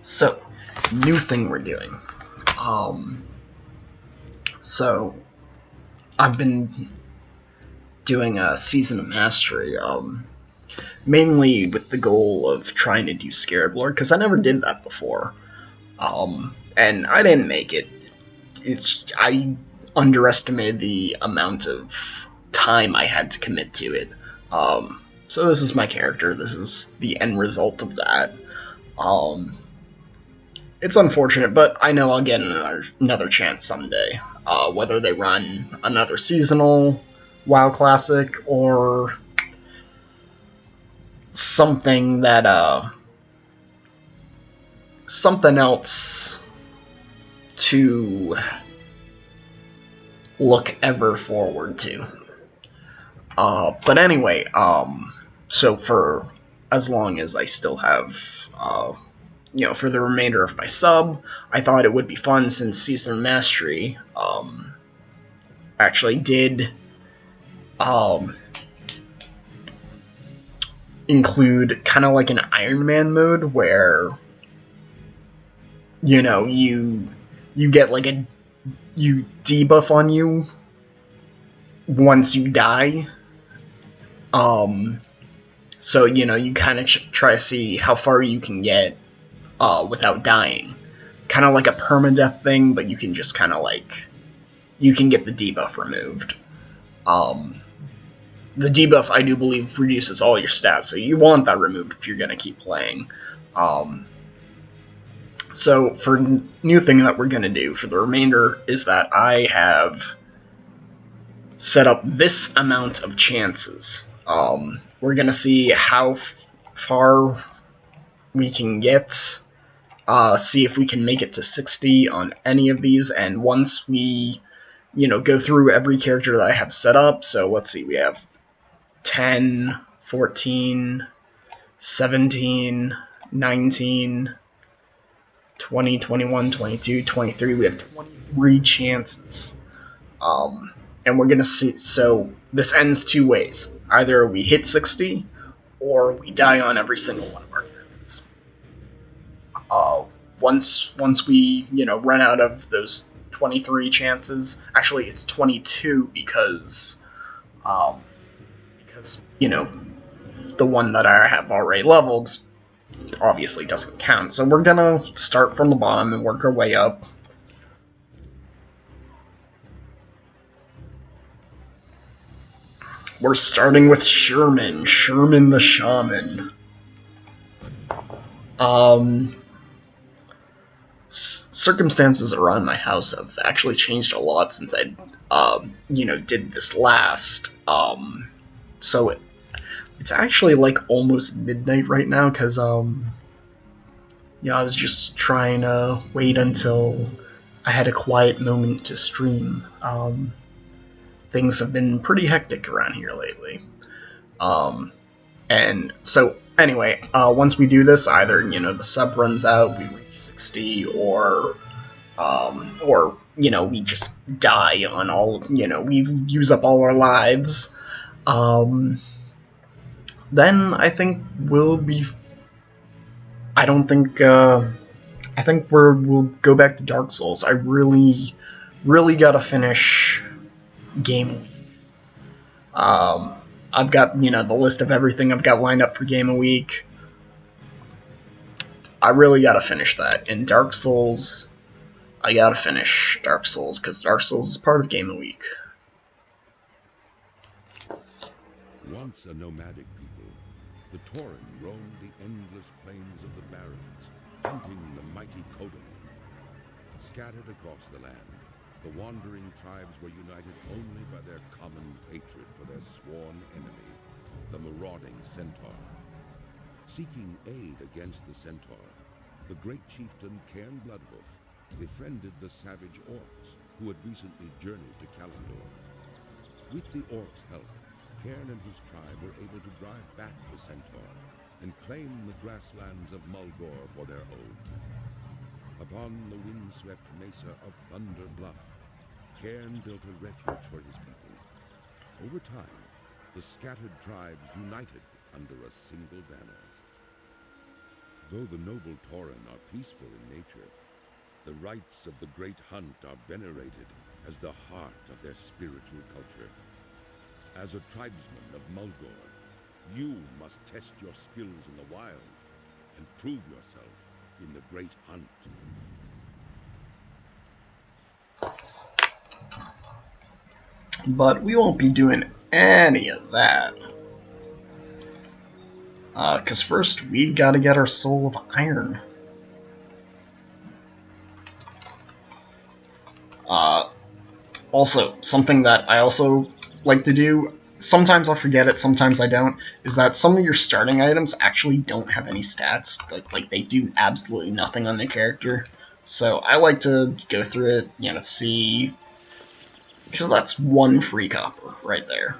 So, new thing we're doing. So I've been doing a season of mastery, mainly with the goal of trying to do Scarab Lord, because I never did that before. And I didn't make it. I underestimated the amount of time I had to commit to it. So this is my character. This is the end result of that. It's unfortunate, but I know I'll get another chance someday. Whether they run another seasonal WoW Classic or something that something else to look ever forward to. But anyway, so for as long as I still have, for the remainder of my sub, I thought it would be fun since Season of Mastery, actually did, include kind of like an Iron Man mode where, you get like you debuff on you once you die. So, you kind of try to see how far you can get without dying. Kind of like a permadeath thing, but you can just kind of you can get the debuff removed. The debuff, I do believe, reduces all your stats, so you want that removed if you're going to keep playing. So, for new thing that we're going to do for the remainder is that I have set up this amount of chances. We're going to see how far we can get, see if we can make it to 60 on any of these, and once we, go through every character that I have set up, so let's see, we have 10, 14, 17, 19, 20, 21, 22, 23, we have 23 chances. And we're going to see, so this ends two ways. Either we hit 60, or we die on every single one of our characters. Once we, run out of those 23 chances, actually it's 22 because, the one that I have already leveled obviously doesn't count. So we're gonna start from the bottom and work our way up. We're starting with Sherman the Shaman. Circumstances around my house have actually changed a lot since I, did this last. So it's actually almost midnight right now because, I was just trying to wait until I had a quiet moment to stream. Things have been pretty hectic around here lately. And so, anyway, once we do this, either, the sub runs out, we reach 60, or we just die on all, we use up all our lives. Then I think we'll be, I think we'll go back to Dark Souls. I really gotta finish Game Week. I've got, the list of everything I've got lined up for Game of Week. I really gotta finish that. And Dark Souls, I gotta finish Dark Souls, because Dark Souls is part of Game of Week. Once a nomadic people, the Tauren roamed the endless plains of the Barrens, hunting the mighty Kodal. Scattered across the land, the wandering tribes were united only by their common hatred for their sworn enemy, the marauding Centaur. Seeking aid against the Centaur, the great chieftain Cairn Bloodhoof befriended the savage Orcs, who had recently journeyed to Kalimdor. With the Orcs' help, Cairn and his tribe were able to drive back the Centaur and claim the grasslands of Mulgore for their own. Upon the windswept mesa of Thunder Bluff, Cairn built a refuge for his people. Over time, the scattered tribes united under a single banner. Though the noble Tauren are peaceful in nature, the rites of the Great Hunt are venerated as the heart of their spiritual culture. As a tribesman of Mulgore, you must test your skills in the wild and prove yourself in the Great Hunt. But we won't be doing any of that. Because first, we gotta get our Soul of Iron. Also, something that I also like to do, sometimes I'll forget it, sometimes I don't, is that some of your starting items actually don't have any stats. Like they do absolutely nothing on their character. So I like to go through it, you know, see, because that's one free copper right there.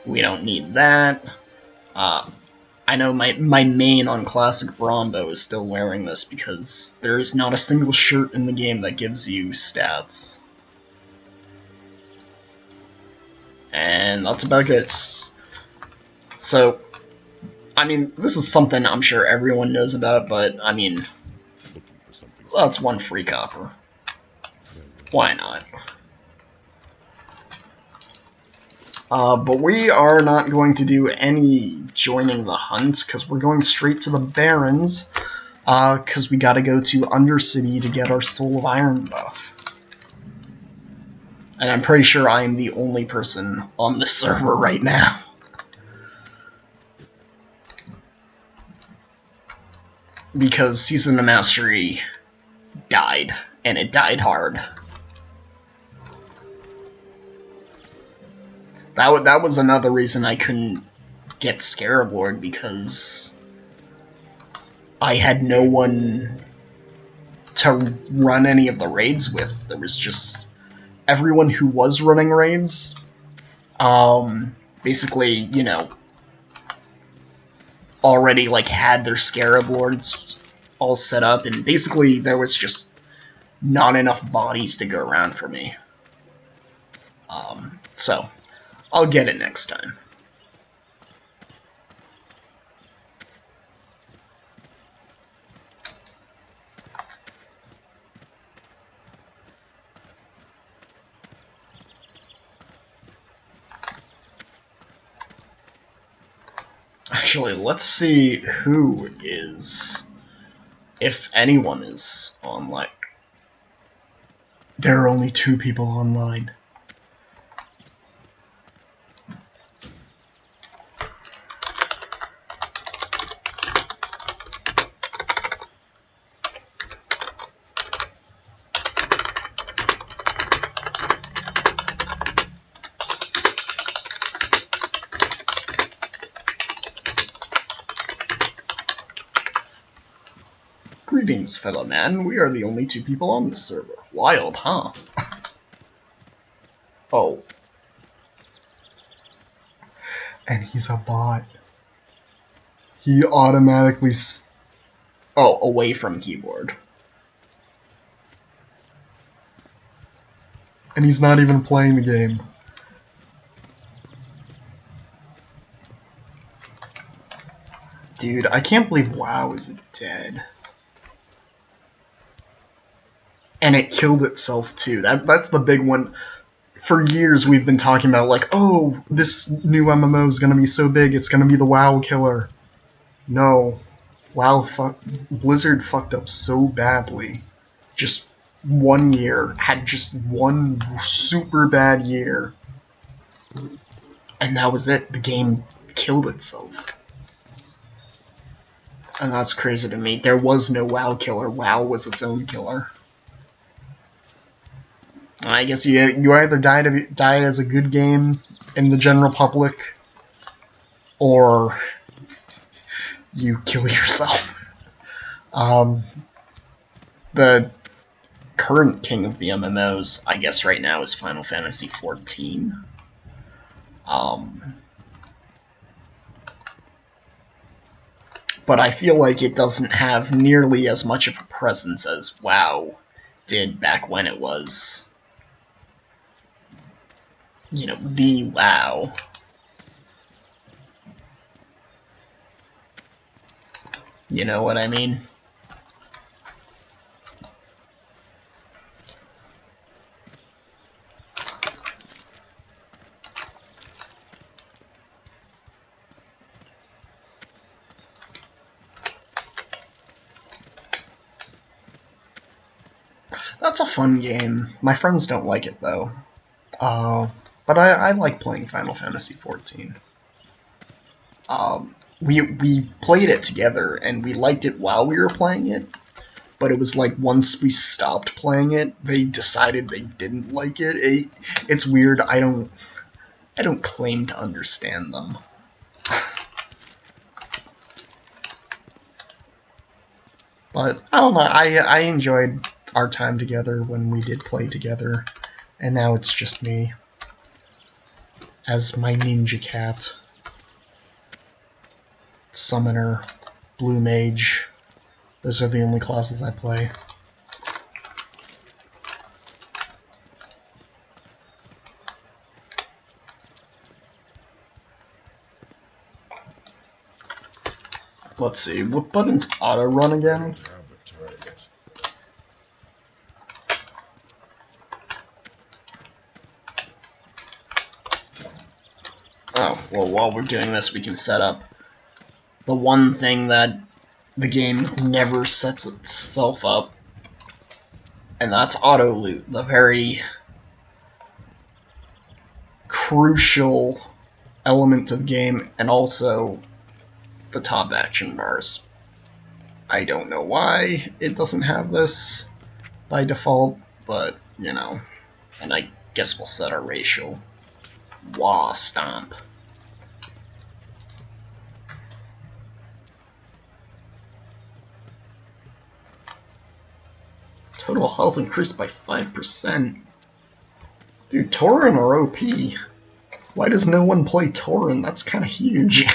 We don't need that. I know my main on Classic Brombo is still wearing this because there is not a single shirt in the game that gives you stats. And that's about it. So, I mean, this is something I'm sure everyone knows about, but, I mean, that's one free copper. Why not? But we are not going to do any joining the hunt, because we're going straight to the Barrens, because we gotta go to Undercity to get our Soul of Iron buff. And I'm pretty sure I am the only person on this server right now. Because Season of Mastery died, and it died hard. That was another reason I couldn't get Scarab Lord, because I had no one to run any of the raids with. There was just everyone who was running raids, basically, you know, already like had their Scarab Lords all set up, and basically there was just not enough bodies to go around for me. So I'll get it next time. Actually, let's see who is, if anyone is online. There are only 2 people online. Greetings, fellow man. We are the only 2 people on this server. Wild, huh? Oh. And he's a bot. He automatically... Oh, away from keyboard. And he's not even playing the game. Dude, I can't believe WoW is dead. And it killed itself too. That's the big one. For years we've been talking about, like, oh, this new MMO is gonna be so big, it's gonna be the WoW killer. No. Blizzard fucked up so badly. Just 1 year. Had just one super bad year. And that was it. The game killed itself. And that's crazy to me. There was no WoW killer. WoW was its own killer. I guess you either die as a good game in the general public, or you kill yourself. The current king of the MMOs, I guess right now, is Final Fantasy XIV. But I feel like it doesn't have nearly as much of a presence as WoW did back when it was, you know, the WoW. You know what I mean? That's a fun game. My friends don't like it, though. But I like playing Final Fantasy XIV. We played it together, and we liked it while we were playing it, but it was like once we stopped playing it, they decided they didn't like it. It's weird. I don't claim to understand them. But I don't know. I enjoyed our time together when we did play together, and now it's just me as my ninja cat, summoner, blue mage. Those are the only classes I play. Let's see, what button's auto run again? Oh, well, while we're doing this, we can set up the one thing that the game never sets itself up, and that's auto loot, the very crucial element to the game, and also the top action bars. I don't know why it doesn't have this by default, but, you know, and I guess we'll set our ratio. Wah stomp. Total health increased by 5%. Dude, Tauren are OP. Why does no one play Tauren? That's kind of huge.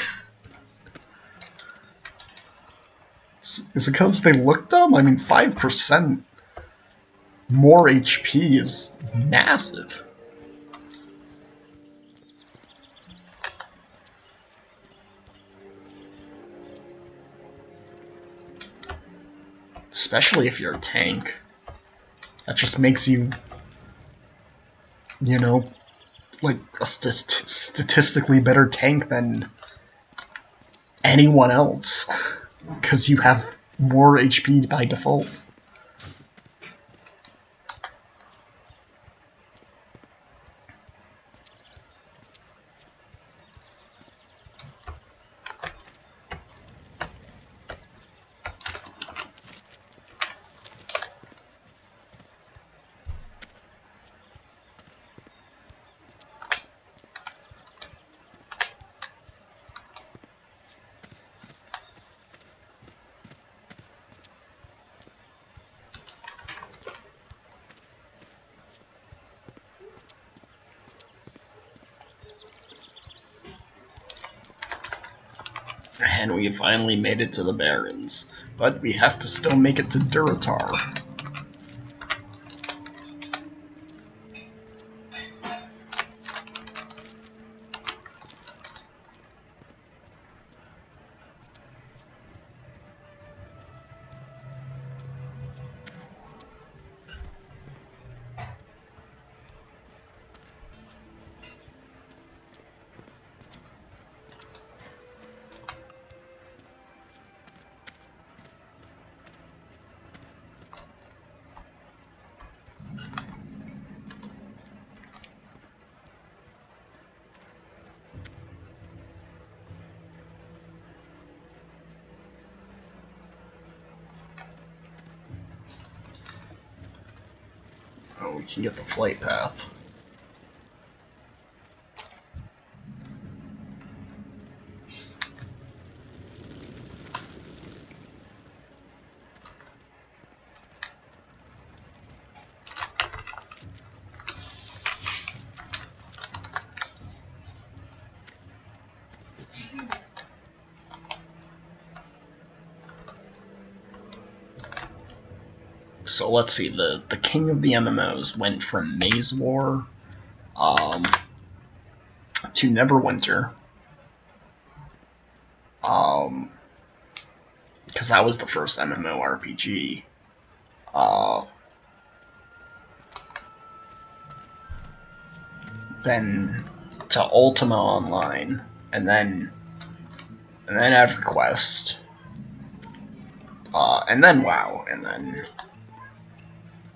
Is it because they look dumb? I mean, 5% more HP is massive. Especially if you're a tank. That just makes you, you know, like a statistically better tank than anyone else. Because you have more HP by default. And we finally made it to the Barrens, but we have to still make it to Durotar. Oh, we can get the flight path. So let's see, the king of the MMOs went from Maze War to Neverwinter. because that was the first MMORPG. Uh, then to Ultima Online, and then EverQuest, and then WoW, and then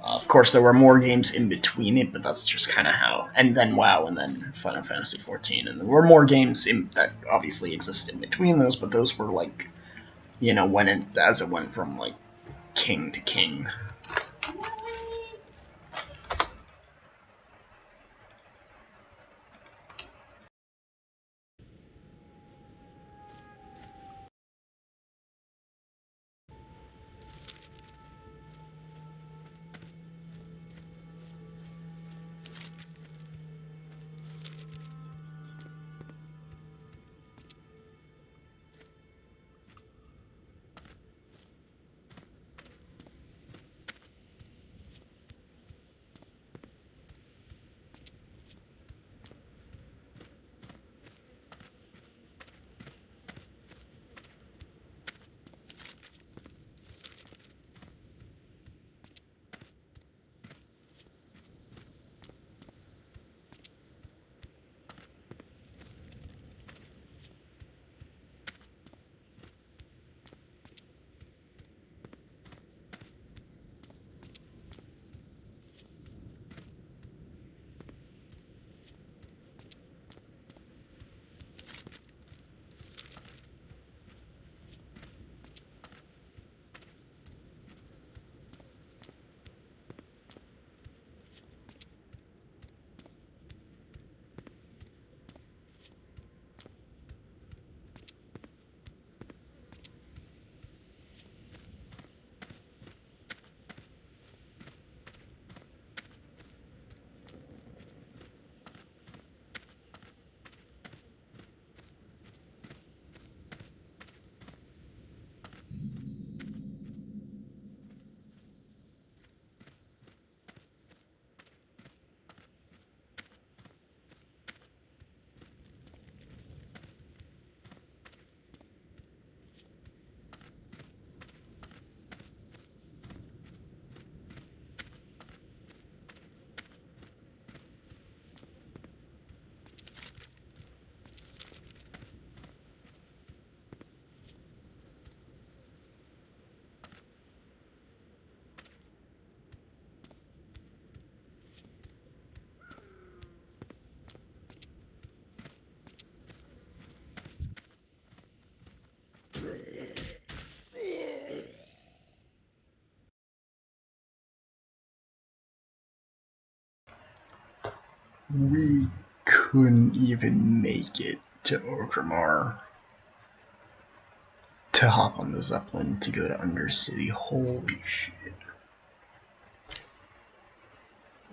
of course there were more games in between it, but that's just kind of how. And then WoW, and then Final Fantasy XIV, and there were more games that obviously existed in between those, but those were like, as it went from like king to king. We couldn't even make it to Orgrimmar to hop on the Zeppelin to go to Undercity. Holy shit.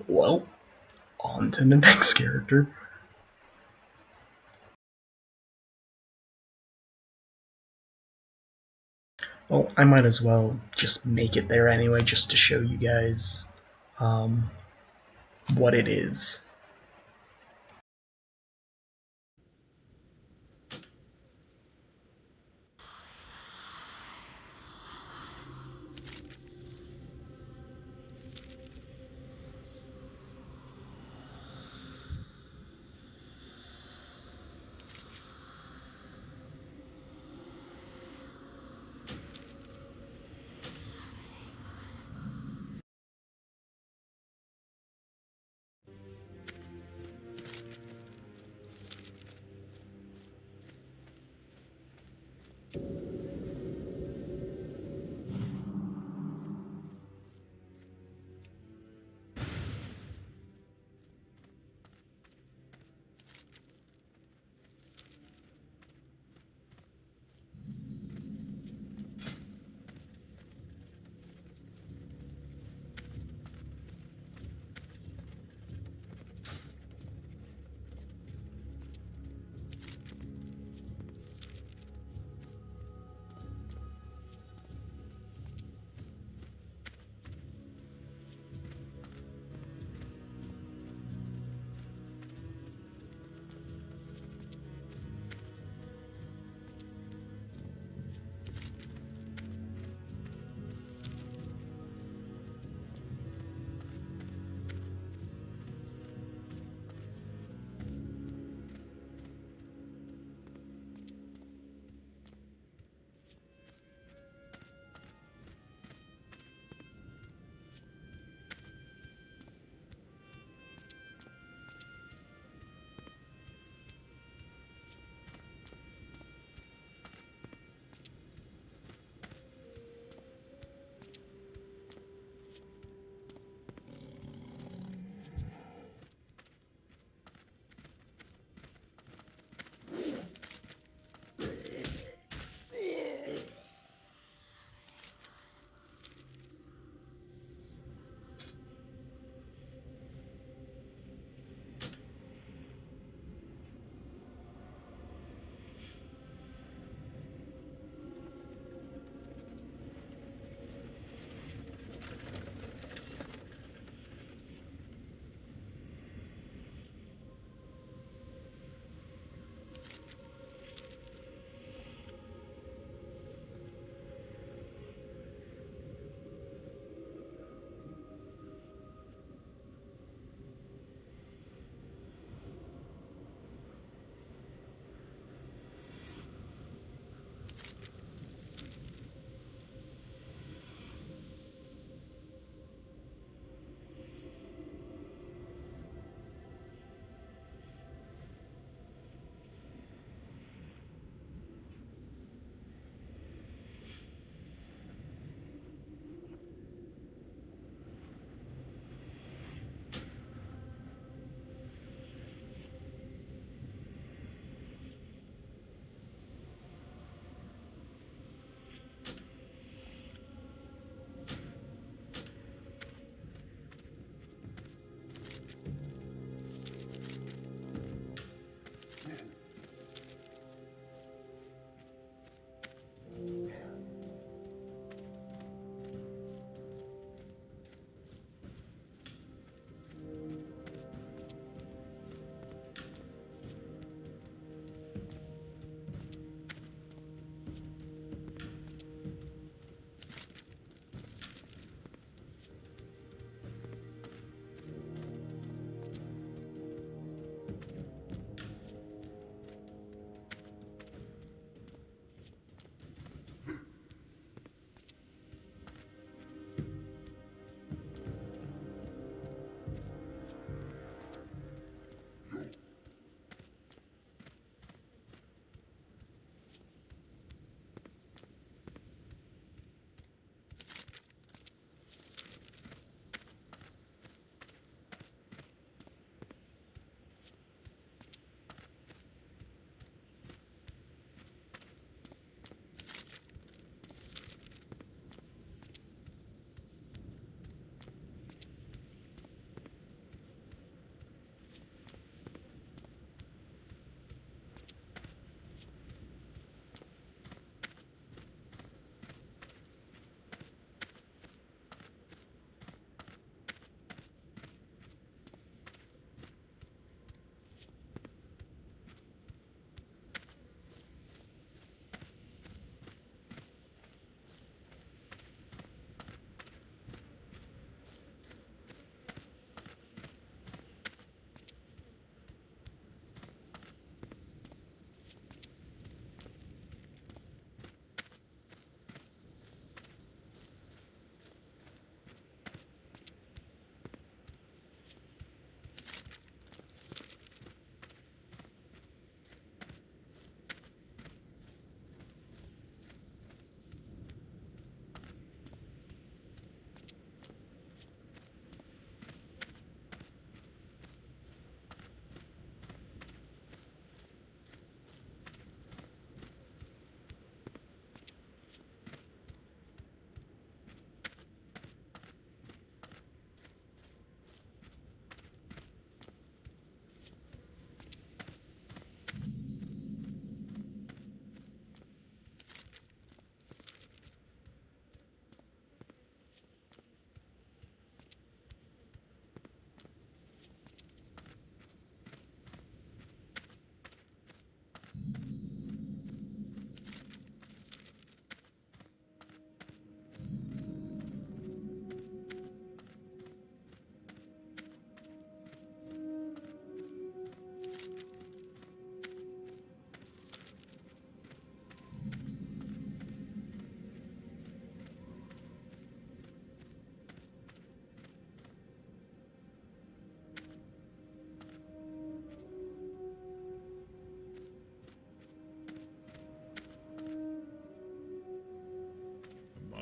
Well, on to the next character. Well, I might as well just make it there anyway, just to show you guys what it is.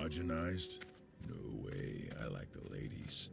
homogenized? No way, I like the ladies.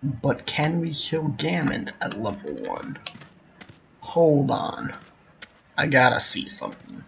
But can we kill Gammon at level 1? Hold on. I gotta see something.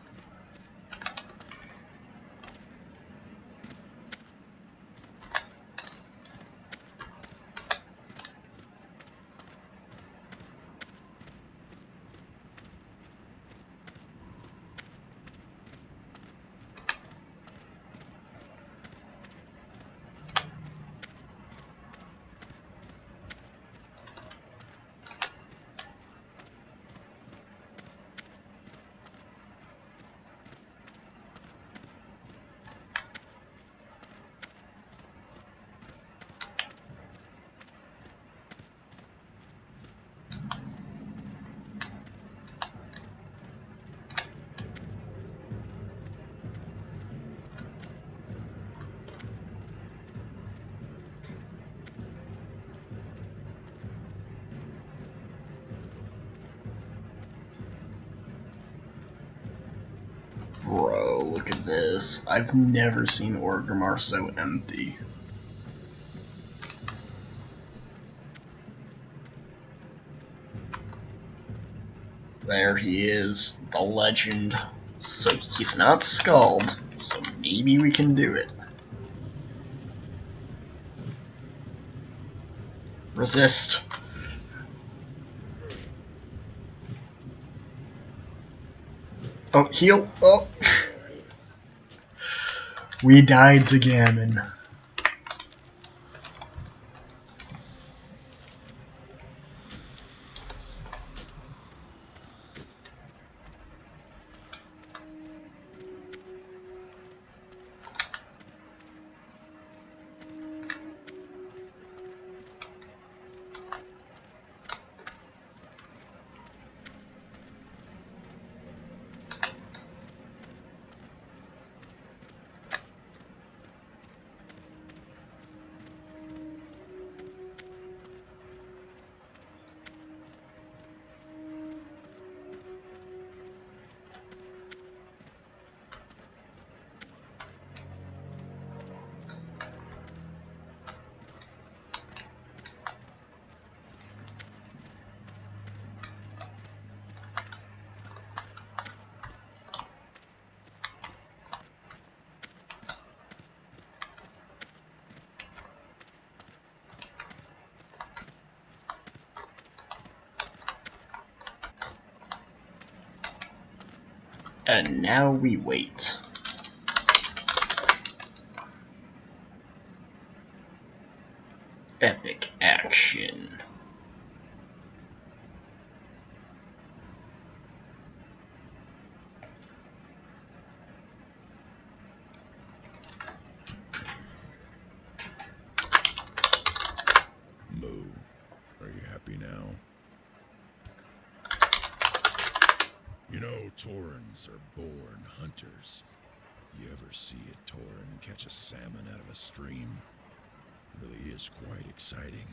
Bro, look at this. I've never seen Orgrimmar so empty. There he is, the legend. So he's not Scald, so maybe we can do it. Resist. Oh, heal. Oh. We died to Gammon. And now we wait. Epic action. Moo, are you happy now? You know, Taurens are born hunters. You ever see a Tauren catch a salmon out of a stream? Really is quite exciting.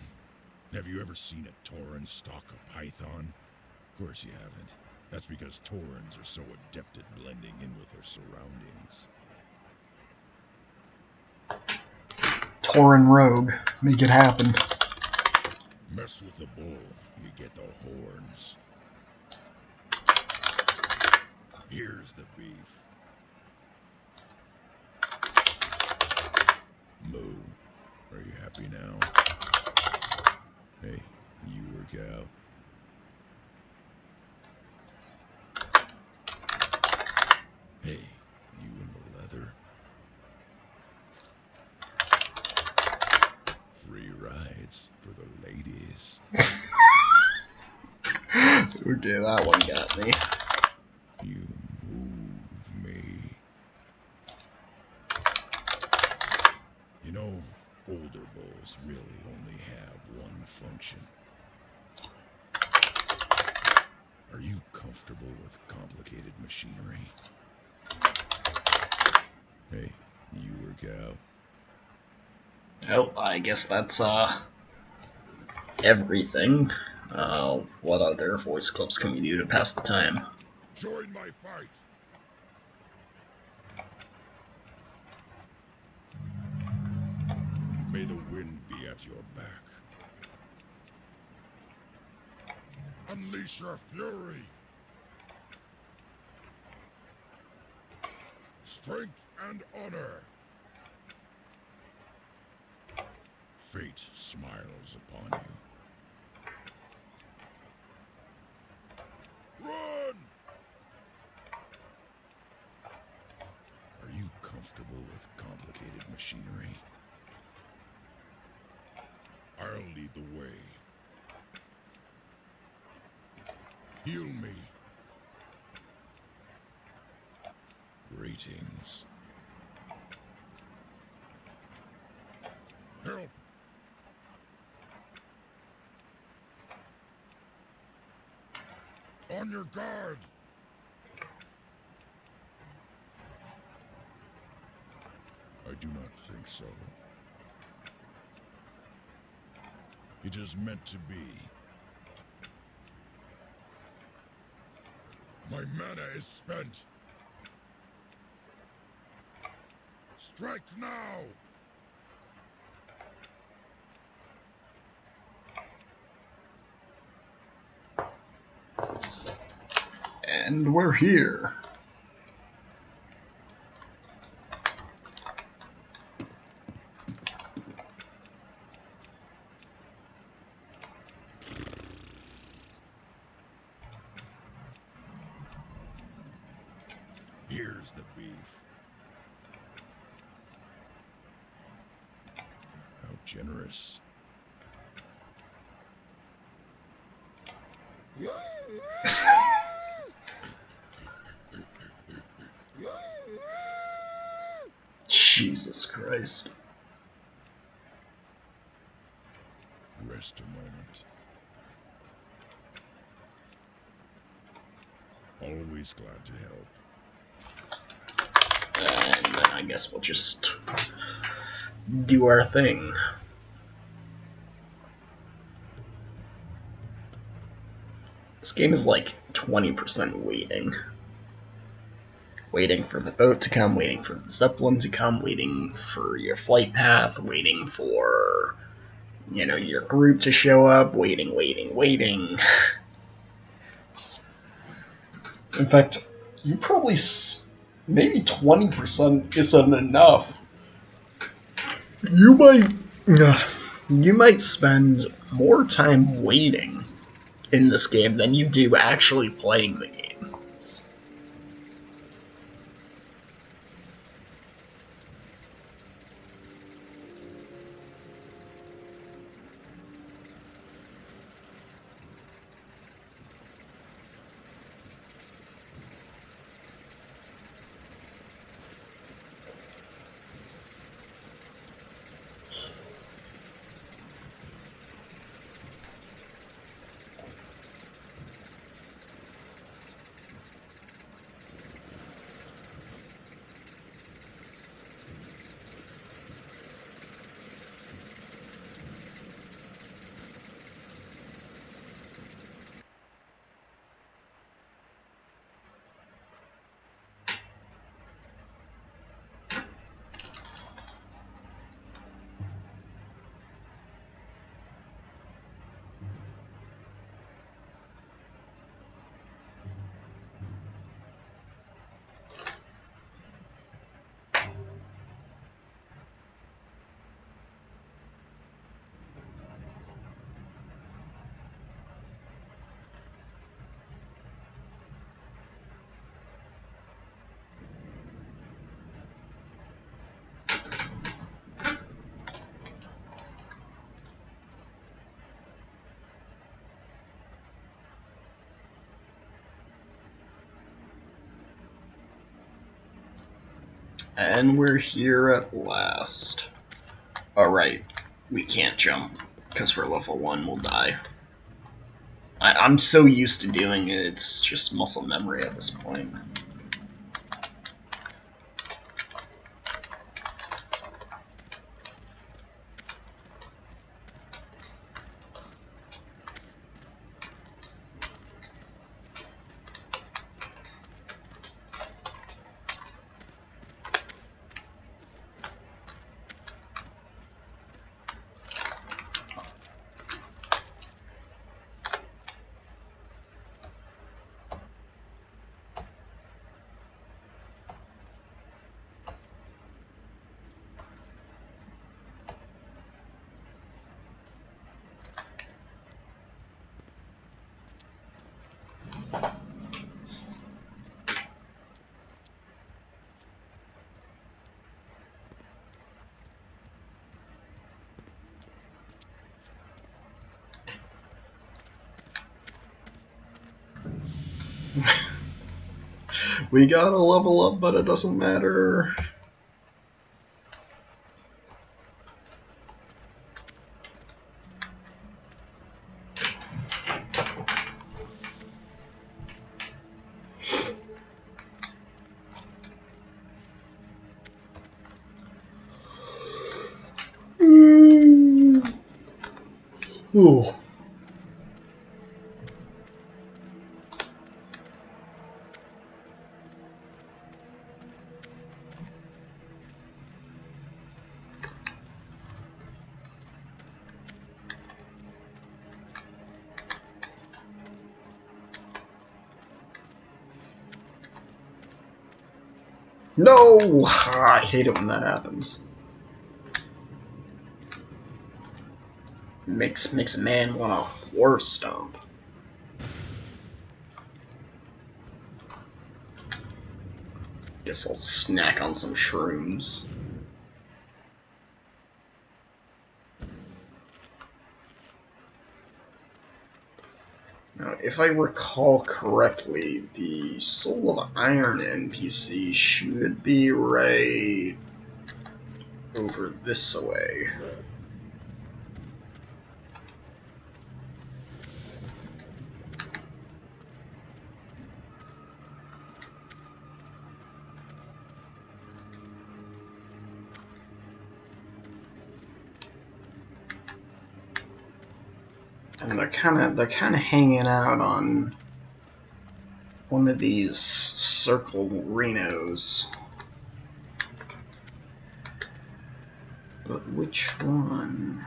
Have you ever seen a Tauren stalk a python? Of course you haven't. That's because Taurens are so adept at blending in with their surroundings. Tauren rogue. Make it happen. Mess with the bull, you get the horns. Here's the beef. Moo, are you happy now? Hey, you work out. Hey, you in the leather? Free rides for the ladies. Okay, that one got me. You move me. You know, older bulls really only have one function. Are you comfortable with complicated machinery? Hey, you work out. Oh, I guess that's, everything. What other voice clips can we do to pass the time? Join my fight! May the wind be at your back. Unleash your fury. Strength and honor. Fate smiles upon you. Run! Are you comfortable with complicated machinery? I'll lead the way. Heal me. Greetings. Help! On your guard! I do not think so. It is meant to be. My mana is spent. Strike now! And we're here. Here's the beef. How generous. Jesus Christ. Rest a moment. Always glad to help. And then I guess we'll just do our thing. This game is like 20% waiting. Waiting for the boat to come, waiting for the Zeppelin to come, waiting for your flight path, waiting for, you know, your group to show up, waiting. In fact, you probably, maybe 20% isn't enough. You might spend more time waiting in this game than you do actually playing the game. And we're here at last. Alright, we can't jump, because we're level 1, we'll die. I'm so used to doing it, it's just muscle memory at this point. We gotta level up, but it doesn't matter. Ooh. No! I hate it when that happens. Makes a man want to war stomp. Guess I'll snack on some shrooms. Now, if I recall correctly, the Soul of Iron NPC should be right over this way. And they're kind of hanging out on one of these circle Renos. But which one?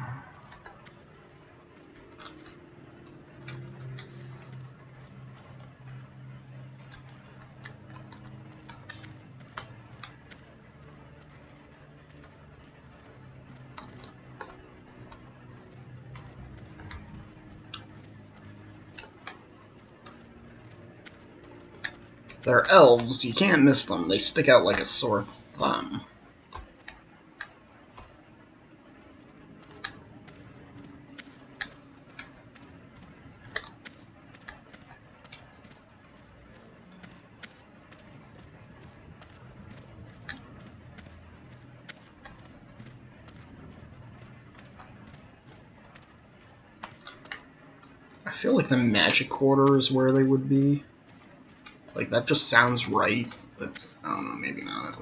They're elves, you can't miss them. They stick out like a sore thumb. I feel like the magic quarter is where they would be. Like, that just sounds right, but I don't know, maybe not.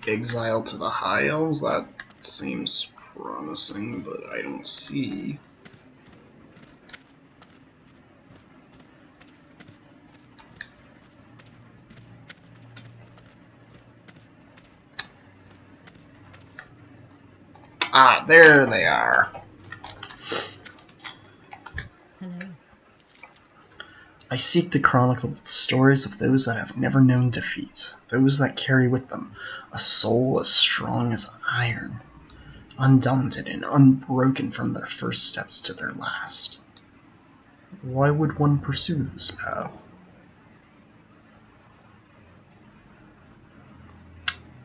Exile to the High Elves? That seems promising, but I don't see. Ah, there they are. Hello. I seek to chronicle the stories of those that have never known defeat, those that carry with them a soul as strong as iron, undaunted and unbroken from their first steps to their last. Why would one pursue this path?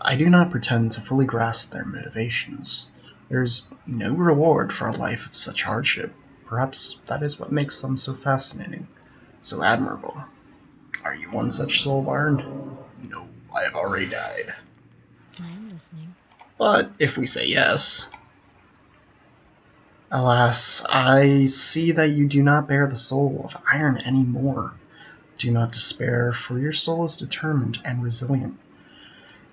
I do not pretend to fully grasp their motivations. There is no reward for a life of such hardship. Perhaps that is what makes them so fascinating, so admirable. Are you one such soul of iron? No, I have already died. I am listening. But if we say yes... Alas, I see that you do not bear the soul of iron anymore. Do not despair, for your soul is determined and resilient.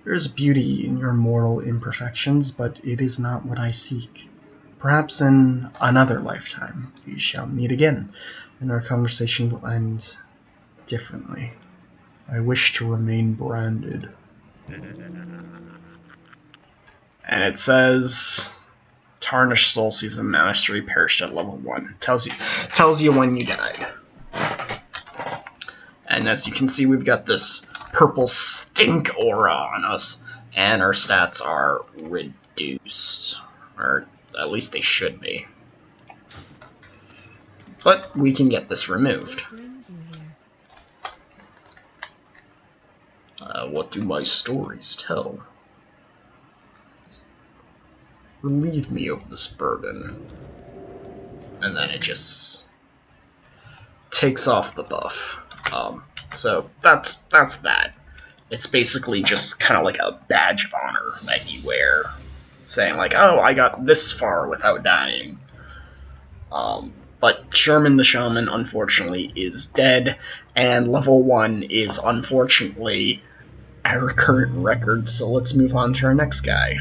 There is beauty in your mortal imperfections, but it is not what I seek. Perhaps in another lifetime we shall meet again, and our conversation will end differently. I wish to remain branded. And it says, Tarnished Soul Season Mastery perished at level 1. Tells you when you died. And as you can see, we've got this purple stink aura on us, and our stats are reduced. Or at least they should be. But we can get this removed. What brings you here? What do my stories tell? Relieve me of this burden. And then it just takes off the buff. So that's that. It's basically just kind of like a badge of honor that you wear, saying like, oh, I got this far without dying. But Sherman the Shaman, unfortunately, is dead, and level 1 is unfortunately our current record, so let's move on to our next guy.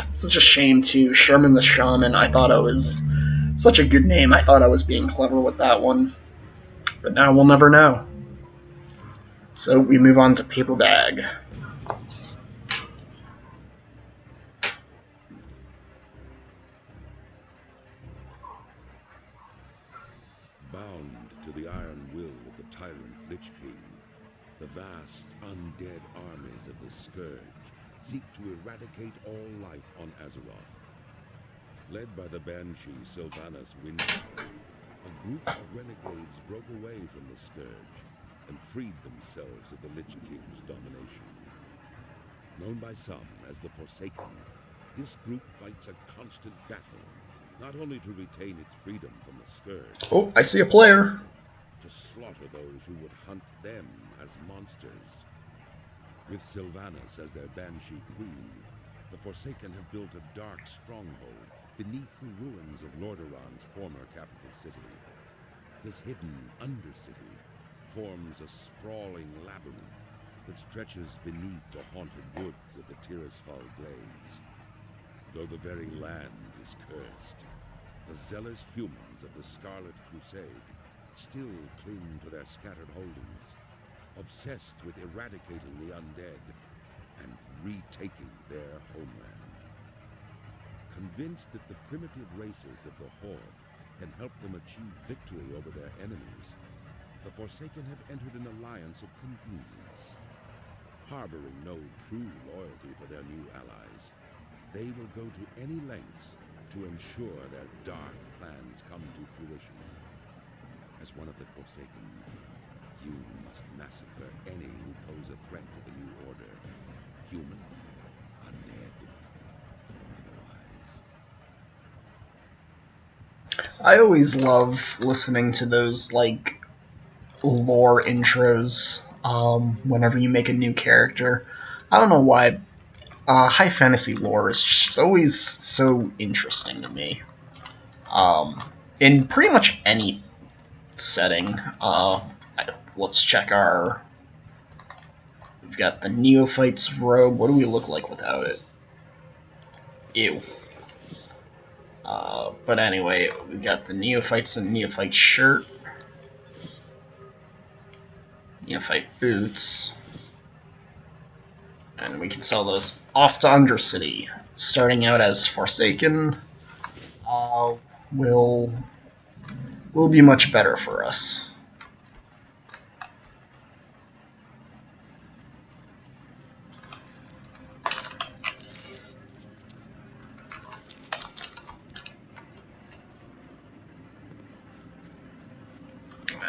It's such a shame, too. Sherman the Shaman, I thought it was such a good name. I thought I was being clever with that one. But now we'll never know. So we move on to Paper Bag. Bound to the iron will of the tyrant Lich King, the vast undead armies of the Scourge seek to eradicate all life on Azeroth. Led by the Banshee Sylvanas Windfire, a group of renegades broke away from the Scourge and freed themselves of the Lich King's domination. Known by some as the Forsaken, this group fights a constant battle, not only to retain its freedom from the Scourge. Oh, I see a player. To slaughter those who would hunt them as monsters. With Sylvanas as their Banshee Queen, the Forsaken have built a dark stronghold beneath the ruins of Lordaeron's former capital city. This hidden undercity forms a sprawling labyrinth that stretches beneath the haunted woods of the Tirisfal Glades. Though the very land is cursed, the zealous humans of the Scarlet Crusade still cling to their scattered holdings, obsessed with eradicating the undead and retaking their homeland. Convinced that the primitive races of the Horde can help them achieve victory over their enemies, the Forsaken have entered an alliance of convenience. Harboring no true loyalty for their new allies, they will go to any lengths to ensure their dark plans come to fruition. As one of the Forsaken, you must massacre any who pose a threat to the new order, human, undead, or otherwise. I always love listening to those, like, lore intros, whenever you make a new character. I don't know why. High fantasy lore is just always so interesting to me. In pretty much any setting. Let's check our... We've got the Neophyte's robe. What do we look like without it? Ew. But anyway, we've got the Neophytes and Neophyte shirt. Neophyte boots. And we can sell those off to Undercity. Starting out as Forsaken will be much better for us.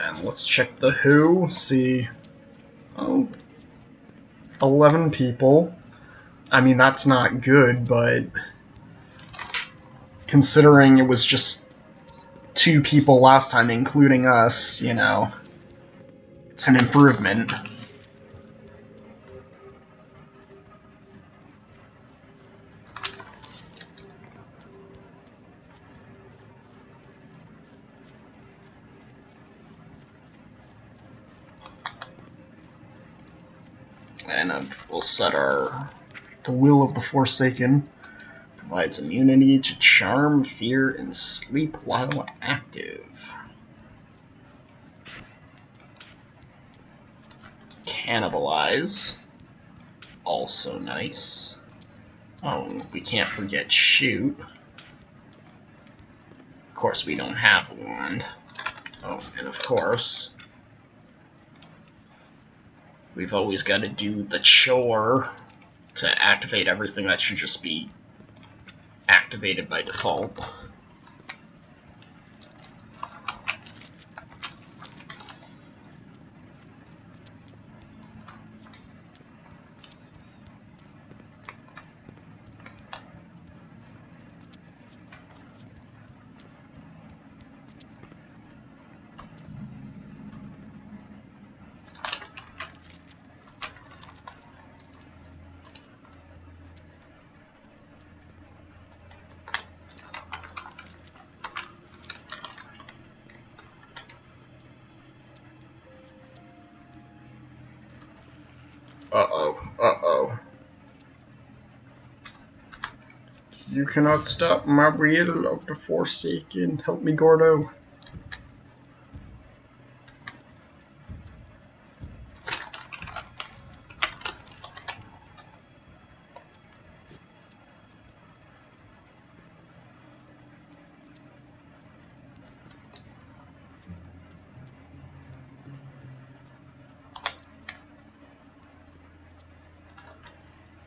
And let's check the who, see, oh, 11 people. I mean, that's not good, but considering it was just 2 people last time, including us, you know, it's an improvement. And we'll set the Will of the Forsaken. Provides immunity to charm, fear, and sleep while active. Cannibalize. Also nice. Oh, we can't forget shoot. Of course we don't have a wand. Oh, and of course... We've always got to do the chore to activate everything that should just be activated by default. Uh-oh. You cannot stop my will of the Forsaken. Help me, Gordo.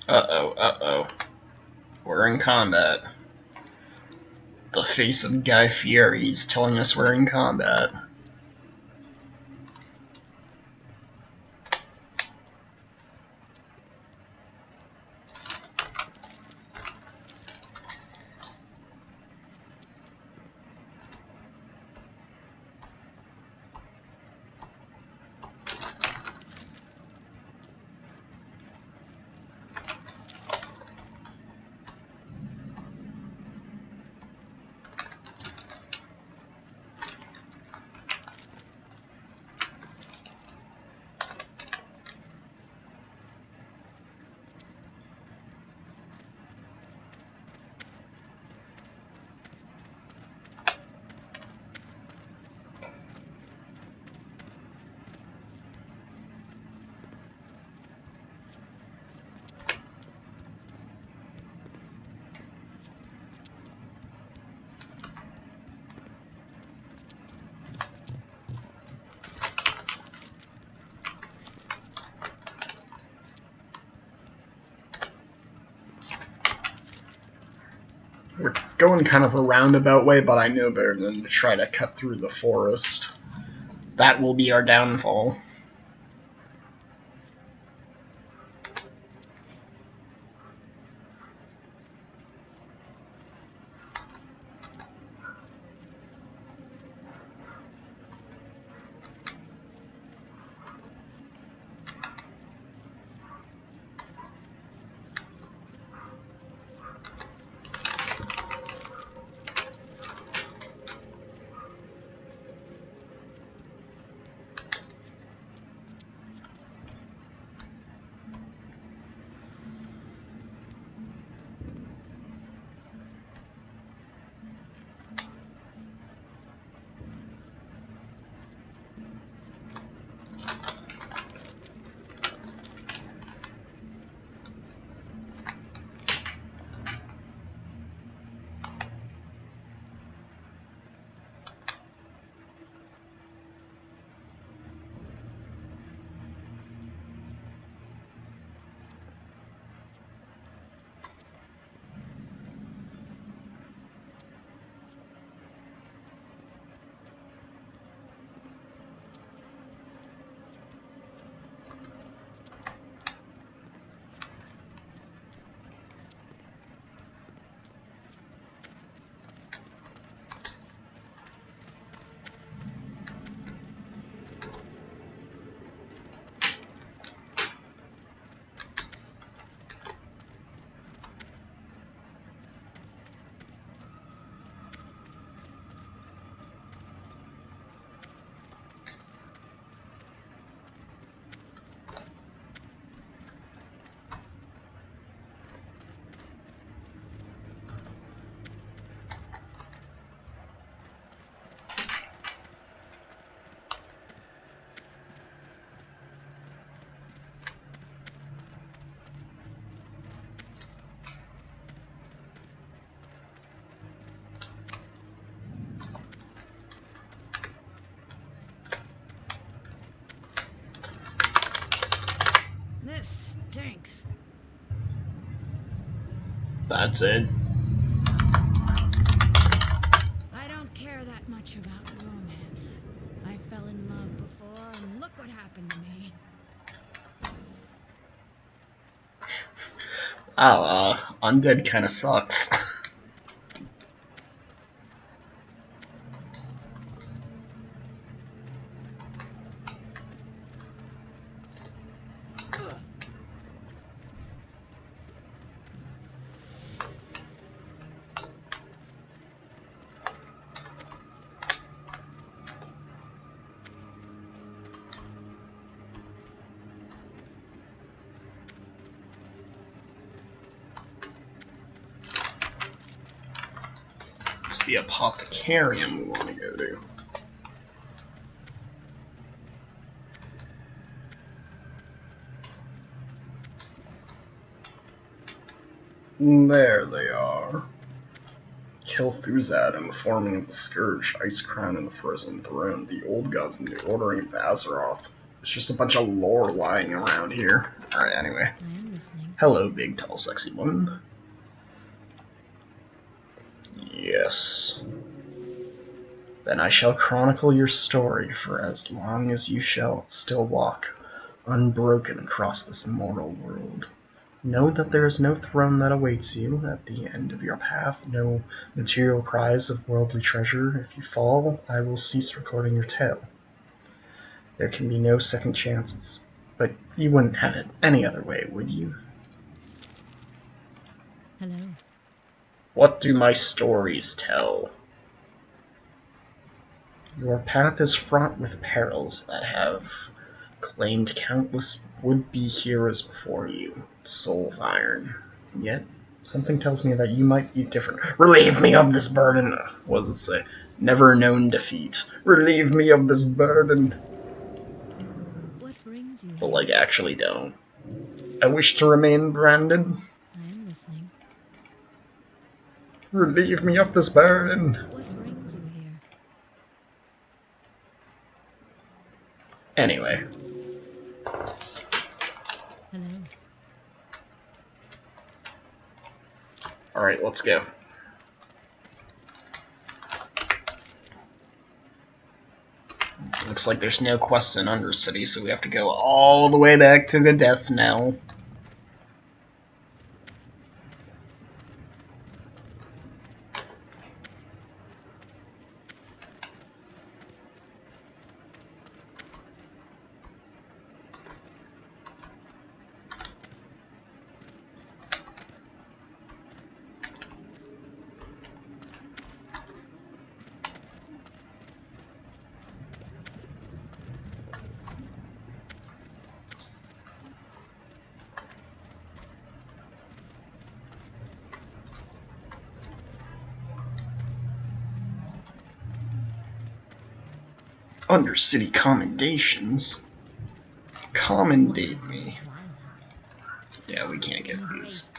Uh-oh. We're in combat. The face of Guy Fieri is telling us we're in combat. We're going kind of a roundabout way, but I know better than to try to cut through the forest. That will be our downfall. tanks. That's it. I don't care that much about romance. I fell in love before, and look what happened to me. Wow, undead kinda sucks. It's the apothecarium we want to go to. There they are. Kill Thuzad and the forming of the Scourge, Ice Crown and the Frozen Throne, the Old Gods and the Ordering of Azeroth. It's just a bunch of lore lying around here. Alright, anyway. I am listening. Hello, big, tall, sexy one. Yes. Then I shall chronicle your story for as long as you shall still walk, unbroken across this mortal world. Know that there is no throne that awaits you at the end of your path, no material prize of worldly treasure. If you fall, I will cease recording your tale. There can be no second chances, but you wouldn't have it any other way, would you? Hello. What do my stories tell? Your path is fraught with perils that have claimed countless would-be heroes before you, Soul of Iron. Yet, something tells me that you might be different. Relieve me of this burden! What does it say? Never known defeat. Relieve me of this burden! What brings you But, here? like, actually don't. I wish to remain branded. I am listening. Relieve me of this burden! What brings you here? Anyway. Hello. Alright, let's go. Looks like there's no quests in Undercity, so we have to go all the way back to the Death Knell. Undercity commendations? Commendate me. Yeah, we can't get these.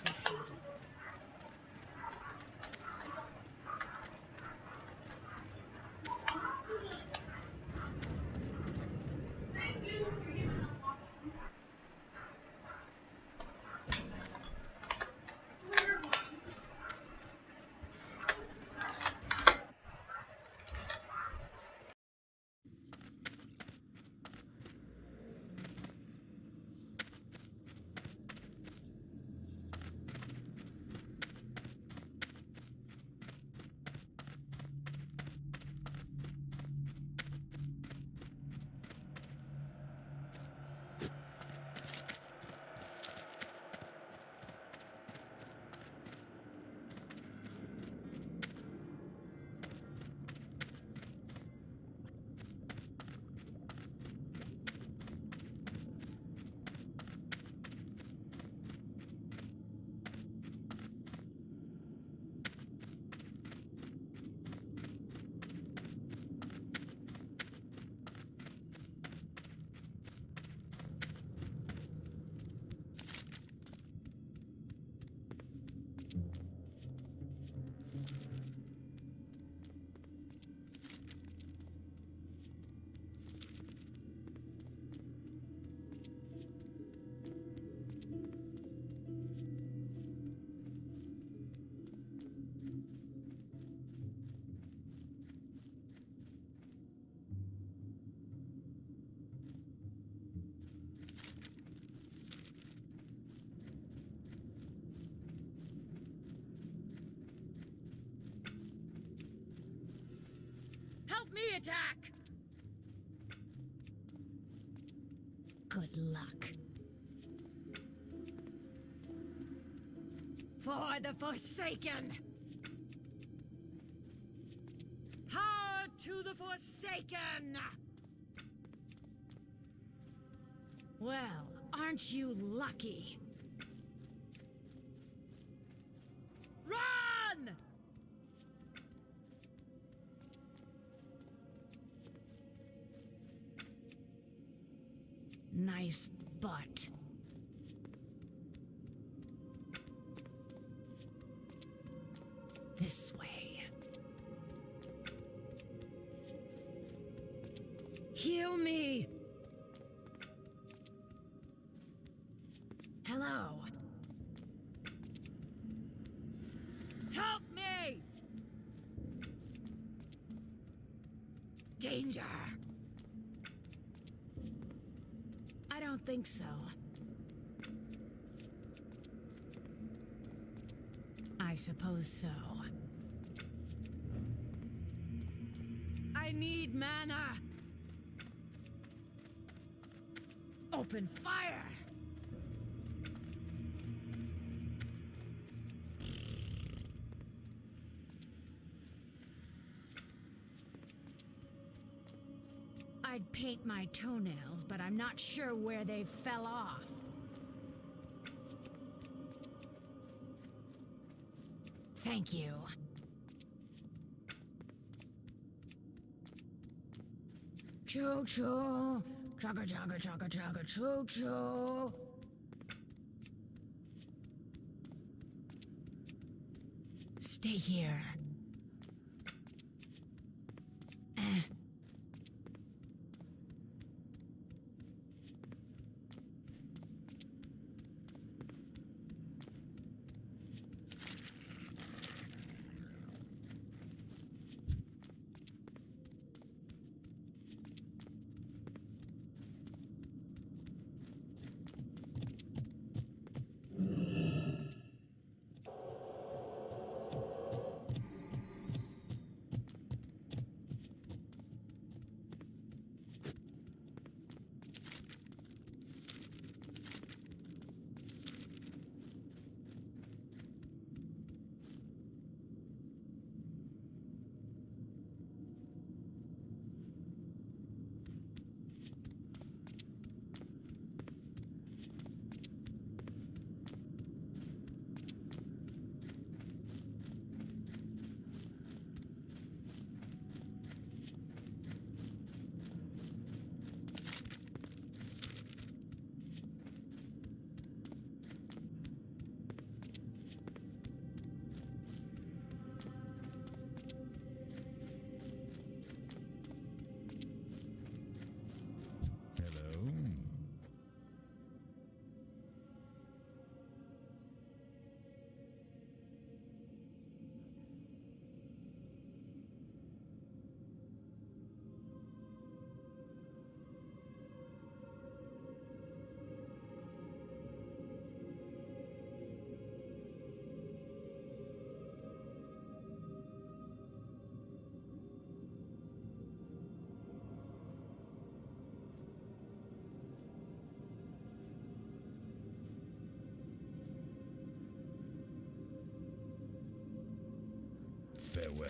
me attack! Good luck. For the Forsaken! Power to the Forsaken! Well, aren't you lucky? Run! Nice butt. This way. Heal me! Hello. Help me! Danger! I don't think so. I suppose so. I need mana! Open fire! I'd paint my toenails, but I'm not sure where they fell off. Thank you. Choo-choo! Chugga chugga chugga chugga choo-choo! Stay here. Farewell.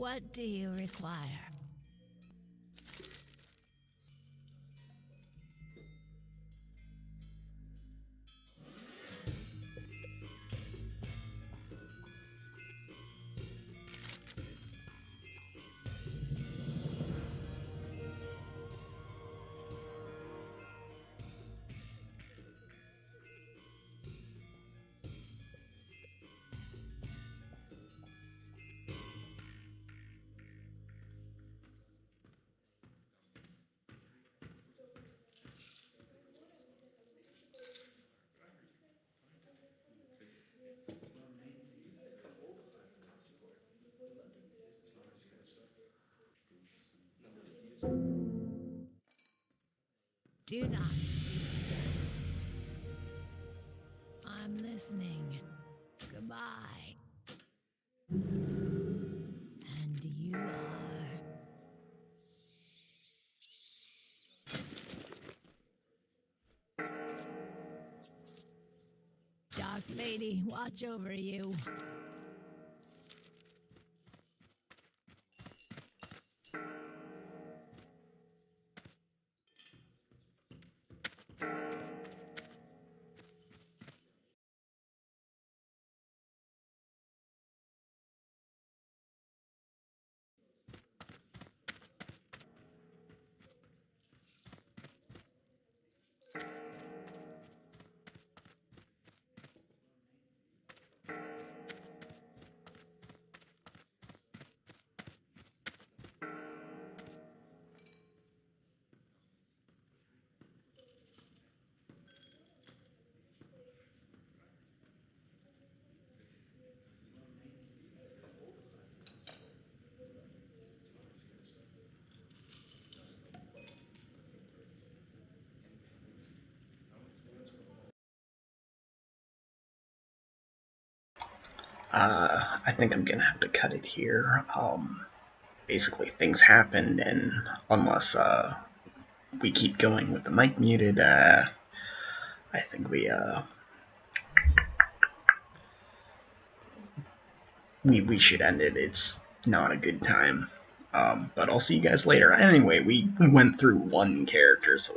What do you require? Do not speak. I'm listening. Goodbye. And you are... Dark Lady, watch over you. I think I'm gonna have to cut it here. Basically, things happened, and unless we keep going with the mic muted, I think we should end it. It's not a good time. But I'll see you guys later. Anyway, we went through one character, so